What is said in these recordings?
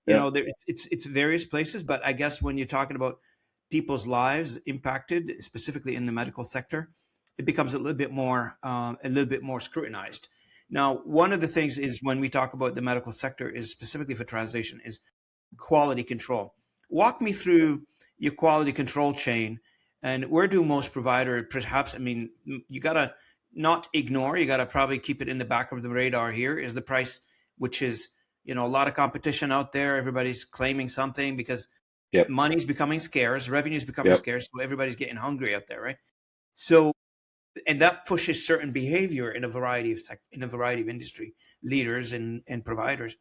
Yeah. it's various places, but I guess when you're talking about people's lives impacted, specifically in the medical sector, it becomes a little bit more scrutinized. Now, one of the things is when we talk about the medical sector is specifically for translation is quality control. Walk me through your quality control chain, and where do most provider perhaps, I mean, you got to not ignore, you got to probably keep it in the back of the radar here is the price, which is, a lot of competition out there. Everybody's claiming something because Yep. money's becoming scarce, revenue's becoming Yep. scarce, so everybody's getting hungry out there, right? So, and that pushes certain behavior in a variety of industry leaders and providers.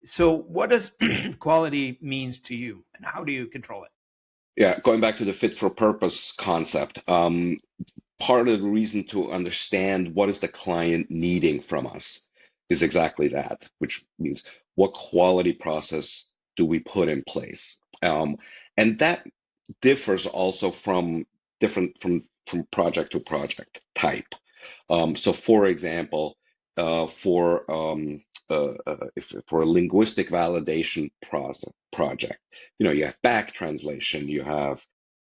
So, what does quality means to you, and how do you control it? Yeah. Going back to the fit for purpose concept, part of the reason to understand what is the client needing from us is exactly that, which means what quality process do we put in place? And that differs also from different from project to project type. So, for example, for a linguistic validation process project, you have back translation, you have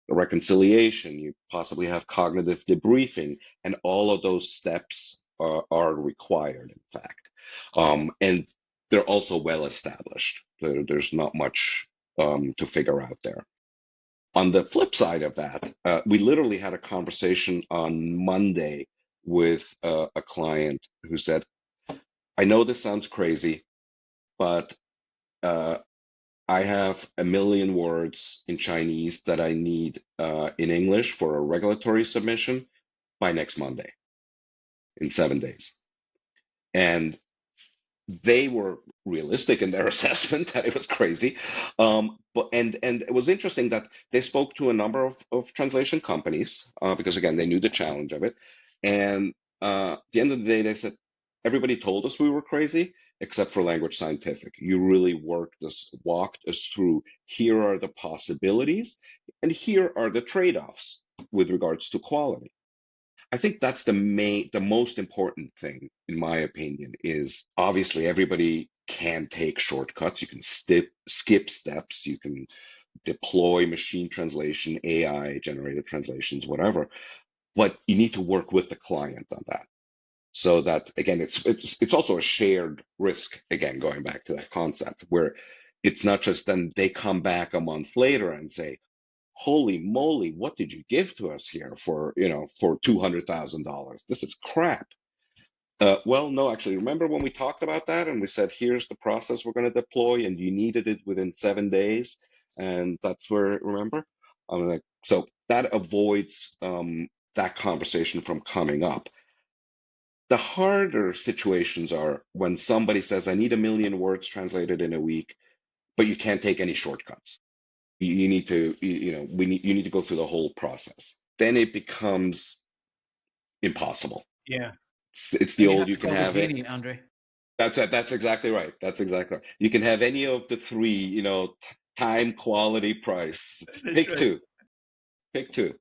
reconciliation, you possibly have cognitive debriefing, and all of those steps are required, in fact. And they're also well established. There's not much to figure out there. On the flip side of that, we literally had a conversation on Monday with a client who said, I know this sounds crazy, but uh, I have a million words in Chinese that I need in English for a regulatory submission by next Monday in 7 days. And they were realistic in their assessment that it was crazy. But it was interesting that they spoke to a number of translation companies because again they knew the challenge of it. And at the end of the day, they said everybody told us we were crazy except for Language Scientific. You really walked us through. Here are the possibilities, and here are the trade-offs with regards to quality. I think that's the most important thing, in my opinion, is obviously everybody can take shortcuts. You can skip steps. You can deploy machine translation, AI generated translations, whatever. But you need to work with the client on that. So that again, it's also a shared risk. Again, going back to that concept where it's not just then they come back a month later and say, holy moly, what did you give to us here for $200,000? This is crap. Well, no, actually, remember when we talked about that and we said, here's the process we're going to deploy, and you needed it within 7 days, and that's where, remember? I'm like, so that avoids that conversation from coming up. The harder situations are when somebody says, I need a million words translated in a week, but you can't take any shortcuts. You need to you need to go through the whole process. Then it becomes impossible. Yeah. It's the And you old, have you to can feel the have it. pain, Andre. That's exactly right. That's exactly right. You can have any of the three, time, quality, price. That's Pick right. two. Pick two.